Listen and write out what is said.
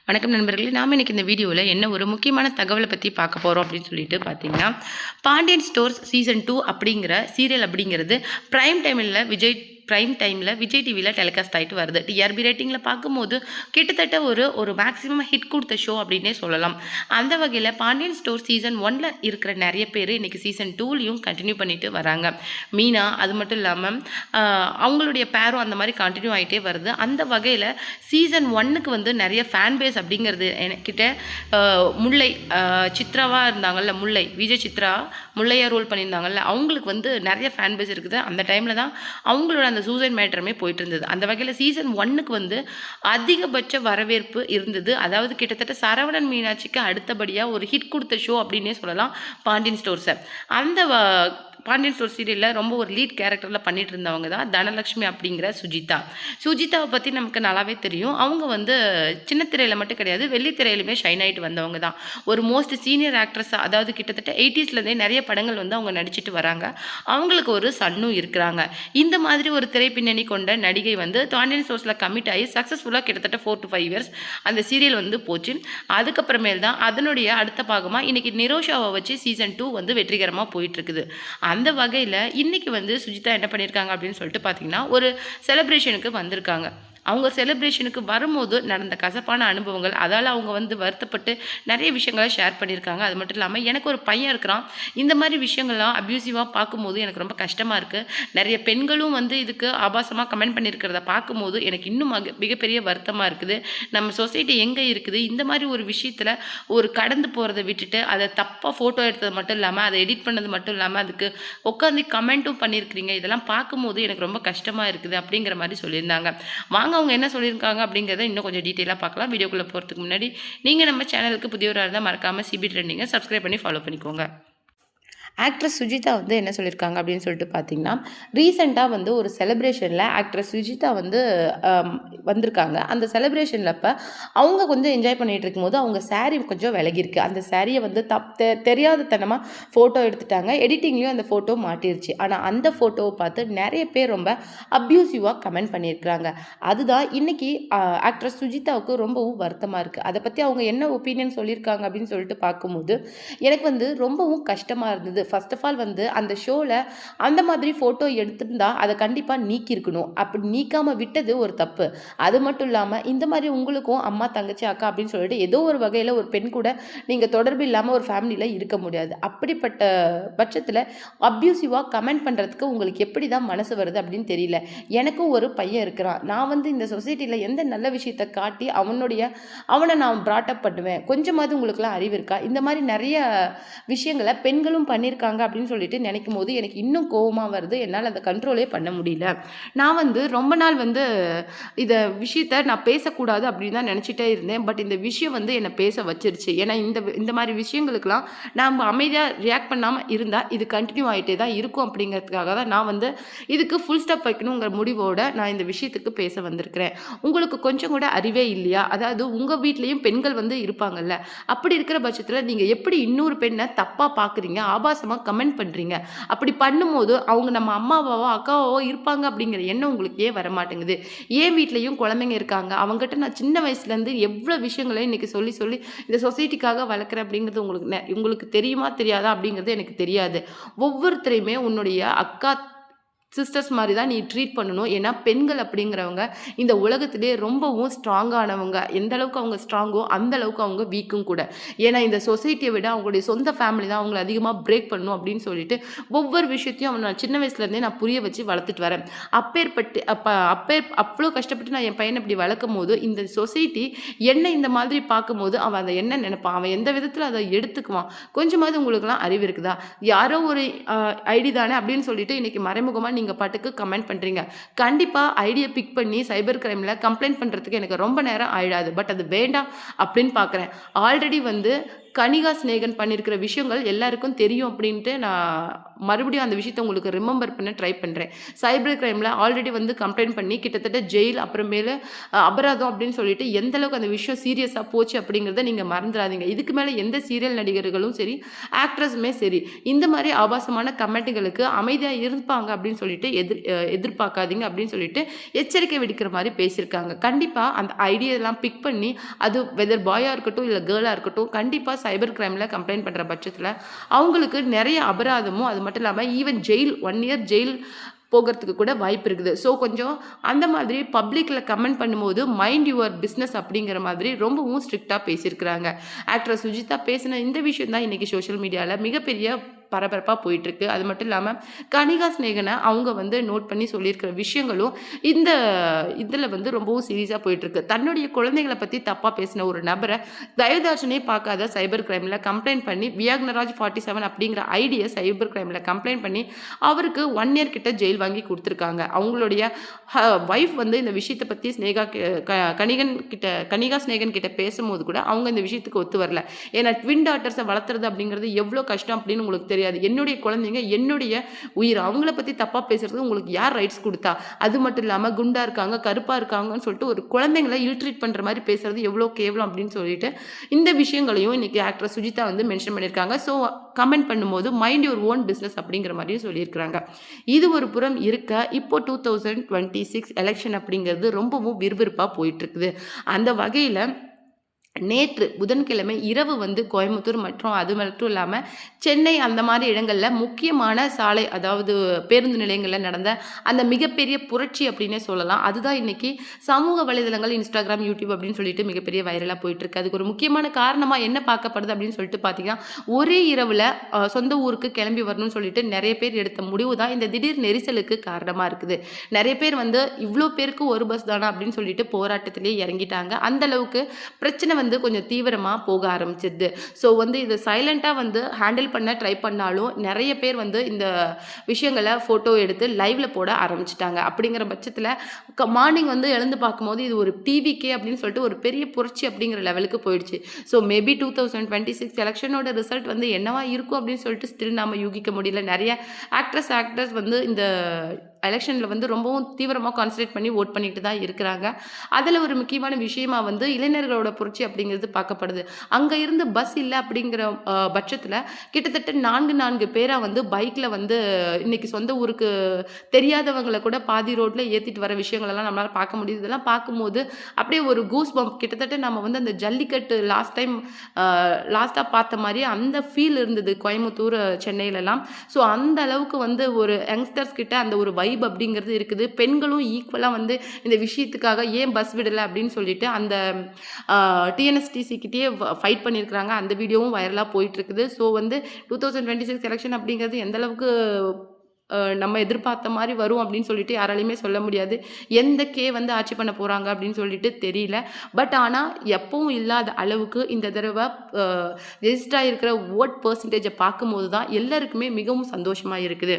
வணக்கம் நண்பர்களே, நாம் இன்றைக்கி இந்த வீடியோவில் என்ன ஒரு முக்கியமான தகவலை பற்றி பார்க்க போகிறோம் அப்படின்னு சொல்லிட்டு பார்த்தீங்கன்னா, பாண்டியன் ஸ்டோர்ஸ் சீசன் 2 அப்படிங்கிற சீரியல் அப்படிங்கிறது ப்ரைம் டைமில் விஜய் டிவியில் டெலிகாஸ்ட் ஆகிட்டு வருது. டிஆர்பி ரேட்டிங்கில் பார்க்கும்போது கிட்டத்தட்ட ஒரு மேக்ஸிமம் ஹிட் கொடுத்த ஷோ அப்படின்னே சொல்லலாம். அந்த வகையில் பாண்டியன் ஸ்டோர் சீசன் 1 இருக்கிற நிறைய பேர் இன்றைக்கி சீசன் 2லையும் கண்டினியூ பண்ணிட்டு வராங்க. மீனா அது மட்டும் இல்லாமல் அவங்களுடைய பேரும் அந்த மாதிரி கண்டினியூ ஆகிட்டே வருது. அந்த வகையில் சீசன் 1க்கு வந்து நிறைய ஃபேன் பேஸ் அப்படிங்கிறது என்கிட்ட முல்லை சித்ராவாக இருந்தாங்கல்ல, விஜய் சித்ரா முல்லையாக ரோல் பண்ணியிருந்தாங்கல்ல, அவங்களுக்கு வந்து நிறைய ஃபேன் பேஸ் இருக்குது. அந்த டைமில் தான் அவங்களோட அந்த சூசைட் மேட்டருமே போயிட்டு இருந்தது. அந்த வகையில் சீசன் 1க்கு வந்து அதிகபட்ச வரவேற்பு இருந்தது. அதாவது கிட்டத்தட்ட சரவணன் மீனாட்சிக்கு அடுத்தபடியாக ஒரு ஹிட் கொடுத்த ஷோ அப்படின்னே சொல்லலாம் பாண்டியன் ஸ்டோர்ஸை. அந்த பாண்டியன் ஸ்டோர் சீரியலில் ரொம்ப ஒரு லீட் கேரக்டரில் பண்ணிட்டு இருந்தவங்க தான் தனலட்சுமி அப்படிங்கிற சுஜிதாவை பற்றி நமக்கு நல்லாவே தெரியும். அவங்க வந்து சின்ன திரையில் மட்டும் கிடையாது, வெள்ளித்திரையிலுமே ஷைன் ஆகிட்டு வந்தவங்க தான். ஒரு மோஸ்ட் சீனியர் ஆக்ட்ரஸாக, அதாவது கிட்டத்தட்ட 80ஸ்லேருந்தே நிறைய படங்கள் வந்து அவங்க நடிச்சிட்டு வராங்க. அவங்களுக்கு ஒரு சன்னும் இருக்கிறாங்க. இந்த மாதிரி ஒரு திரைப்பின்னணி கொண்ட நடிகை வந்து பாண்டியன் ஸ்டோர்ஸில் கமிட் ஆகி சக்ஸஸ்ஃபுல்லாக கிட்டத்தட்ட 4 to 5 years அந்த சீரியல் வந்து போச்சு. அதுக்கப்புறமேல் தான் அதனுடைய அடுத்த பாகமாக இன்றைக்கி நிரோஷாவை வச்சு சீசன் 2 வந்து வெற்றிகரமாக போயிட்டுருக்குது. அந்த வகையில் இன்றைக்கி வந்து சுஜிதா என்ன பண்ணியிருக்காங்க அப்படின்னு சொல்லிட்டு பார்த்தீங்கன்னா, ஒரு செலிப்ரேஷனுக்கு வந்திருக்காங்க. அவங்க செலிப்ரேஷனுக்கு வரும்போது நடந்த கசப்பான அனுபவங்கள், அதால் அவங்க வந்து வருத்தப்பட்டு நிறைய விஷயங்களை ஷேர் பண்ணியிருக்காங்க. அது மட்டும் இல்லாமல் எனக்கு ஒரு பையன் இருக்கிறான், இந்த மாதிரி விஷயங்கள்லாம் அப்யூசிவாக பார்க்கும்போது எனக்கு ரொம்ப கஷ்டமாக இருக்குது. நிறைய பெண்களும் வந்து இதுக்கு ஆபாசமாக கமெண்ட் பண்ணியிருக்கிறத பார்க்கும்போது எனக்கு இன்னும் மிகப்பெரிய வருத்தமாக இருக்குது. நம்ம சொசைட்டி எங்கே இருக்குது? இந்த மாதிரி ஒரு விஷயத்தில் ஒரு கடந்து போகிறத விட்டுட்டு அதை தப்பாக ஃபோட்டோ எடுத்தது மட்டும் இல்லாமல் அதை எடிட் பண்ணது மட்டும் இல்லாமல் அதுக்கு உட்காந்து கமெண்ட்டும் பண்ணியிருக்கிறீங்க. இதெல்லாம் பார்க்கும்போது எனக்கு ரொம்ப கஷ்டமாக இருக்குது அப்படிங்கிற மாதிரி சொல்லியிருந்தாங்க. வாங்க அவங்க என்ன சொல்லியிருக்காங்க அப்படிங்கிறத இன்னும் கொஞ்சம் டீட்டெயிலாக பார்க்கலாம். வீடியோக்குள்ளே போகிறதுக்கு முன்னாடி நீங்கள் நம்ம சேனலுக்கு புதியவராக இருந்தால் மறக்காமல் சிபி ட்ரெண்டிங்கை சப்ஸ்கிரைப் பண்ணி ஃபாலோ பண்ணிக்கோங்க. ஆக்ட்ரஸ் சுஜிதா வந்து என்ன சொல்லியிருக்காங்க அப்படின்னு சொல்லிட்டு பார்த்தீங்கன்னா, ரீசெண்டாக வந்து ஒரு செலிப்ரேஷனில் ஆக்ட்ரஸ் சுஜிதா வந்து வந்திருக்காங்க. அந்த செலிப்ரேஷனில் அப்போ அவங்க கொஞ்சம் என்ஜாய் பண்ணிகிட்டு இருக்கும்போது அவங்க சாரீ கொஞ்சம் விலகிருக்கு. அந்த சாரியை வந்து தெரியாதத்தனமாக ஃபோட்டோ எடுத்துட்டாங்க. எடிட்டிங்லேயும் அந்த ஃபோட்டோ மாட்டிருச்சு. ஆனால் அந்த ஃபோட்டோவை பார்த்து நிறைய பேர் ரொம்ப அப்யூசிவாக கமெண்ட் பண்ணியிருக்கிறாங்க. அதுதான் இன்றைக்கி ஆக்ட்ரஸ் சுஜிதாவுக்கு ரொம்பவும் வருத்தமாக இருக்குது. அதை பற்றி அவங்க என்ன ஒப்பீனியன் சொல்லியிருக்காங்க அப்படின்னு சொல்லிட்டு பார்க்கும்போது எனக்கு வந்து ரொம்பவும் கஷ்டமாக இருந்தது. ஃபர்ஸ்ட் ஆஃப் ஆல் வந்து அந்த ஷோவில் அந்த மாதிரி ஃபோட்டோ எடுத்திருந்தா அதை கண்டிப்பாக நீக்கியிருக்கணும். அப்படி நீக்காமல் விட்டது ஒரு தப்பு. அது மட்டும் இல்லாமல் இந்த மாதிரி உங்களுக்கும் அம்மா, தங்கச்சி, அக்கா அப்படின்னு சொல்லிட்டு ஏதோ ஒரு வகையில் ஒரு பெண் கூட நீங்கள் தொடர்பு இல்லாமல் ஒரு ஃபேமிலியில் இருக்க முடியாது. அப்படிப்பட்ட பட்சத்தில் அப்யூசிவாக கமெண்ட் பண்ணுறதுக்கு உங்களுக்கு எப்படி தான் மனசு வருது அப்படின்னு தெரியல. எனக்கும் ஒரு பையன் இருக்கிறான். நான் வந்து இந்த சொசைட்டியில் எந்த நல்ல விஷயத்தை காட்டி அவனை நான் ப்ராட்டப் பண்ணுவேன். கொஞ்சமாவது உங்களுக்குலாம் அறிவு இருக்கா? இந்த மாதிரி நிறைய விஷயங்களை பெண்களும் பண்ணியிருக்காங்க அப்படின்னு சொல்லிட்டு நினைக்கும் போது எனக்கு இன்னும் கோபமாக வருது. என்னால் அதை கண்ட்ரோலே பண்ண முடியல. நான் வந்து ரொம்ப நாள் வந்து இதை விஷயத்தை நான் பேசக்கூடாது அப்படின்னு தான் நினச்சிட்டே இருந்தேன். பட் இந்த விஷயம் வந்து என்னை பேச வச்சிருச்சு. ஏன்னா இந்த மாதிரி விஷயங்களுக்கெல்லாம் நாம் அமைதியாக ரியாக்ட் பண்ணாமல் இருந்தால் இது கண்டினியூ ஆகிட்டே தான் இருக்கும். அப்படிங்கிறதுக்காக தான் நான் வந்து இதுக்கு ஃபுல் ஸ்டாப் வைக்கணுங்கிற முடிவோட நான் இந்த விஷயத்துக்கு பேச வந்திருக்கிறேன். உங்களுக்கு கொஞ்சம் கூட அறிவே இல்லையா? அதாவது உங்கள் வீட்லேயும் பெண்கள் வந்து இருப்பாங்கல்ல, அப்படி இருக்கிற பட்சத்தில் நீங்கள் எப்படி இன்னொரு பெண்ணை தப்பாக பார்க்குறீங்க, ஆபாசமாக கமெண்ட் பண்ணுறீங்க? அப்படி பண்ணும்போது அவங்க நம்ம அம்மாவாவோ அக்காவாவோ இருப்பாங்க அப்படிங்கிற எண்ணம் உங்களுக்கு ஏன் வர மாட்டேங்குது? ஏன் வீட்லேயும் குழந்தைங்க இருக்காங்க, அவங்ககிட்ட நான் சின்ன வயசுலேருந்து எவ்வளோ விஷயங்களை இன்றைக்கி சொல்லி இந்த சொசைட்டிக்காக வளர்க்குறேன் அப்படிங்கிறது உங்களுக்கு தெரியுமா தெரியாதா அப்படிங்கிறது எனக்கு தெரியாது. ஒவ்வொருத்தரையுமே உன்னுடைய அக்கா சிஸ்டர்ஸ் மாதிரி தான் நீ ட்ரீட் பண்ணணும். ஏன்னா பெண்கள் அப்படிங்கிறவங்க இந்த உலகத்திலே ரொம்பவும் ஸ்ட்ராங்கானவங்க. எந்த அளவுக்கு அவங்க ஸ்ட்ராங்கோ அந்த அளவுக்கு அவங்க வீக்கும் கூட. ஏன்னா இந்த சொசைட்டியை விட அவங்களுடைய சொந்த ஃபேமிலி தான் அவங்களை அதிகமாக பிரேக் பண்ணணும் அப்படின்னு சொல்லிட்டு ஒவ்வொரு விஷயத்தையும் நான் சின்ன வயசுலேருந்தே நான் புரிய வச்சு வளர்த்துட்டு வரேன். அவ்வளோ கஷ்டப்பட்டு நான் என் பையனை இப்படி வளர்க்கும் போது இந்த சொசைட்டி என்ன இந்த மாதிரி பார்க்கும்போது அவன் அதை என்ன நினைப்பான், அவன் எந்த விதத்தில் அதை எடுத்துக்குவான்? கொஞ்சமாவது உங்களுக்குலாம் அறிவு இருக்குதா? யாரோ ஒரு ஐடி தானே அப்படின்னு சொல்லிட்டு இன்றைக்கி மறைமுகமாக நீங்கள் பாட்டுக்கு கமெண்ட் பண்ணுறீங்க. கண்டிப்பாக ஐடியை பிக் பண்ணி சைபர் கிரைமில் கம்ப்ளைண்ட் பண்ணுறதுக்கு எனக்கு ரொம்ப நேரம் ஆயிடாது. பட் அது வேண்டாம் அப்படின்னு பார்க்குறேன். ஆல்ரெடி வந்து கனிகா ஸ்நேகன் பண்ணியிருக்கிற விஷயங்கள் எல்லாருக்கும் தெரியும் அப்படின்ட்டு நான் மறுபடியும் அந்த விஷயத்த உங்களுக்கு ரிமெம்பர் பண்ண ட்ரை பண்ணுறேன். சைபர் கிரைமில் ஆல்ரெடி வந்து கம்ப்ளைண்ட் பண்ணி கிட்டத்தட்ட ஜெயில் அப்புறமேலு அபராதம் அப்படின்னு சொல்லிட்டு எந்த அளவுக்கு அந்த விஷயம் சீரியஸாக போச்சு அப்படிங்கிறத நீங்கள் மறந்துடாதீங்க. இதுக்கு மேலே எந்த சீரியல் நடிகர்களும் சரி, ஆக்ட்ரஸுமே சரி, இந்த மாதிரி ஆபாசமான கமெண்ட்டுகளுக்கு அமைதியாக இருப்பாங்க அப்படின்னு சொல்லிட்டு எதிர்பார்க்காதீங்க அப்படின்னு சொல்லிட்டு எச்சரிக்கை விடுக்கிற மாதிரி பேசியிருக்காங்க. கண்டிப்பாக அந்த ஐடியாலாம் பிக் பண்ணி அது வெதர் பாயாக இருக்கட்டும் இல்லை கேர்ளாக இருக்கட்டும், கண்டிப்பாக சைபர் கிரைமில் கம்ப்ளைண்ட் பண்ணுற பட்சத்தில் அவங்களுக்கு நிறைய அபராதமும், அது மட்டும் இல்லாமல் ஈவன் ஜெயில் 1 இயர் ஜெயில் போகிறதுக்கு கூட வாய்ப்பு இருக்குது. ஸோ கொஞ்சம் அந்த மாதிரி பப்ளிக்கில் கமெண்ட் பண்ணும்போது மைண்ட் யுவர் பிஸ்னஸ் அப்படிங்கிற மாதிரி ரொம்பவும் ஸ்ட்ரிக்டாக பேசியிருக்கிறாங்க. ஆக்ட்ரஸ் சுஜிதா பேசின இந்த விஷயம் தான் இன்றைக்கி சோஷியல் மீடியாவில் மிகப்பெரிய பரபரப்பாக போயிட்டுருக்கு. அது மட்டும் இல்லாமல் கனிகா ஸ்நேகனை அவங்க வந்து நோட் பண்ணி சொல்லியிருக்கிற விஷயங்களும் இந்த இதில் வந்து ரொம்பவும் சீரியஸாக போயிட்டுருக்கு. தன்னுடைய குழந்தைகளை பற்றி தப்பாக பேசின ஒரு நபரை தயவுதாட்சனே பார்க்காத சைபர் கிரைமில் கம்ப்ளைண்ட் பண்ணி வியாக்னராஜ் 47 அப்படிங்கிற ஐடியை சைபர் கிரைமில் கம்ப்ளைண்ட் பண்ணி அவருக்கு 1 இயர் கிட்ட ஜெயில் வாங்கி கொடுத்துருக்காங்க. அவங்களுடைய ஒய்ஃப் வந்து இந்த விஷயத்தை பற்றி கனிகா ஸ்நேகன் கிட்ட பேசும்போது கூட அவங்க இந்த விஷயத்துக்கு ஒத்து வரல. ஏன்னா ட்வின் டாட்டர்ஸை வளர்த்துறது அப்படிங்கிறது எவ்வளோ கஷ்டம் அப்படின்னு உங்களுக்கு தெரியாது. என்னுடைய குழந்தைங்க என்னுடைய உயிர், அவங்கள பற்றி தப்பாக பேசுறதுக்கு உங்களுக்கு யார் ரைட்ஸ் கொடுத்தா? அது மட்டும் இல்லாமல் குண்டா இருக்காங்க, கருப்பாக இருக்காங்கன்னு சொல்லிட்டு ஒரு குழந்தைங்களை இல்ட்ரீட் பண்ணுற மாதிரி பேசுறது எவ்வளோ கேவலம் அப்படின்னு சொல்லிட்டு இந்த விஷயங்களையும் இன்னைக்கு ஆக்ட்ரஸ் சுஜிதா வந்து மென்ஷன் பண்ணியிருக்காங்க. ஸோ கமெண்ட் பண்ணும்போது மைண்ட் யுவர் ஓன் பிஸ்னஸ் அப்படிங்கிற மாதிரியும் சொல்லியிருக்கிறாங்க. இது ஒரு புறம் இருக்க, இப்போ 2026 எலெக்ஷன் அப்படிங்கிறது ரொம்பவும் விறுவிறுப்பாக போயிட்டு இருக்குது. அந்த வகையில் நேற்று புதன்கிழமை இரவு வந்து கோயம்புத்தூர் மற்றும் அது மட்டும் இல்லாமல் சென்னை அந்த மாதிரி இடங்களில் முக்கியமான சாலை, அதாவது பேருந்து நிலையங்களில் நடந்த அந்த மிகப்பெரிய புரட்சி அப்படின்னே சொல்லலாம். அதுதான் இன்றைக்கி சமூக வலைதளங்கள், இன்ஸ்டாகிராம், யூடியூப் அப்படின்னு சொல்லிட்டு மிகப்பெரிய வைரலாக போயிட்டுருக்கு. அதுக்கு ஒரு முக்கியமான காரணமாக என்ன பார்க்கப்படுது அப்படின்னு சொல்லிட்டு பார்த்தீங்கன்னா, ஒரே இரவில் சொந்த ஊருக்கு கிளம்பி வரணும்னு சொல்லிட்டு நிறைய பேர் எடுத்த முடிவு தான் இந்த திடீர் நெரிசலுக்கு காரணமாக இருக்குது. நிறைய பேர் வந்து இவ்வளோ பேருக்கு ஒரு பஸ் தானா அப்படின்னு சொல்லிட்டு போராட்டத்திலேயே இறங்கிட்டாங்க. அந்தளவுக்கு பிரச்சனை வந்து கொஞ்சம் தீவிரமாக போக ஆரம்பிச்சிருது. ஸோ வந்து இது சைலண்ட்டாக வந்து ஹேண்டில் பண்ண ட்ரை பண்ணாலும் நிறைய பேர் வந்து இந்த விஷயங்களை ஃபோட்டோ எடுத்து லைவ்ல போட ஆரம்பிச்சிட்டாங்க. அப்படிங்கிற பட்சத்தில் மார்னிங் வந்து எழுந்து பார்க்கும்போது இது ஒரு டிவிகே அப்படின்னு சொல்லிட்டு ஒரு பெரிய புரட்சி அப்படிங்கிற லெவலுக்கு போயிடுச்சு. ஸோ மேபி 2026 எலெக்ஷனோட ரிசல்ட் வந்து என்னவா இருக்கும் அப்படின்னு சொல்லிட்டு ஸ்டில் நாம் யூகிக்க முடியல. நிறைய ஆக்டர்ஸ் வந்து இந்த எலெக்ஷனில் வந்து ரொம்பவும் தீவிரமாக கான்சன்ட்ரேட் பண்ணி ஓட் பண்ணிட்டு தான் இருக்கிறாங்க. அதில் ஒரு முக்கியமான விஷயமா வந்து இளைஞர்களோட புரட்சி அப்படிங்கிறது பார்க்கப்படுது. அங்கே இருந்து பஸ் இல்லை அப்படிங்கிற பட்சத்தில் கிட்டத்தட்ட 4 பேராக வந்து பைக்கில் வந்து இன்னைக்கு சொந்த ஊருக்கு தெரியாதவங்களை கூட பாதி ரோட்டில் ஏற்றிட்டு வர விஷயங்களெல்லாம் நம்மளால் பார்க்க முடியுது. இதெல்லாம் பார்க்கும்போது அப்படியே ஒரு கூஸ் பம்ப், கிட்டத்தட்ட நம்ம வந்து அந்த ஜல்லிக்கட்டு லாஸ்ட்டாக பார்த்த மாதிரி அந்த ஃபீல் இருந்தது கோயம்புத்தூர், சென்னையிலலாம். ஸோ அந்த அளவுக்கு வந்து ஒரு யங்ஸ்டர்ஸ் கிட்ட அந்த ஒரு வைப் அப்படிங்கிறது இருக்குது. பெண்களும் ஈக்குவலாக வந்து இந்த விஷயத்துக்காக ஏன் பஸ் விடலை அப்படின்னு சொல்லிட்டு அந்த டிஎன்எஸ்டிசி கிட்டேயே ஃபைட் பண்ணியிருக்கிறாங்க. அந்த வீடியோவும் வைரலாக போயிட்டுருக்குது. ஸோ வந்து 2026 எலெக்ஷன் அப்படிங்கிறது எந்த அளவுக்கு நம்ம எதிர்பார்த்த மாதிரி வரும் அப்படின்னு சொல்லிட்டு யாராலையுமே சொல்ல முடியாது. எந்த வந்து ஆட்சி பண்ண போகிறாங்க அப்படின்னு சொல்லிட்டு தெரியல. பட் ஆனால் எப்பவும் இல்லாத அளவுக்கு இந்த தடவை ரெஜிஸ்டர் ஆகிருக்கிற ஓட் பெர்சன்டேஜை பார்க்கும்போது தான் எல்லாருக்குமே மிகவும் சந்தோஷமாக இருக்குது.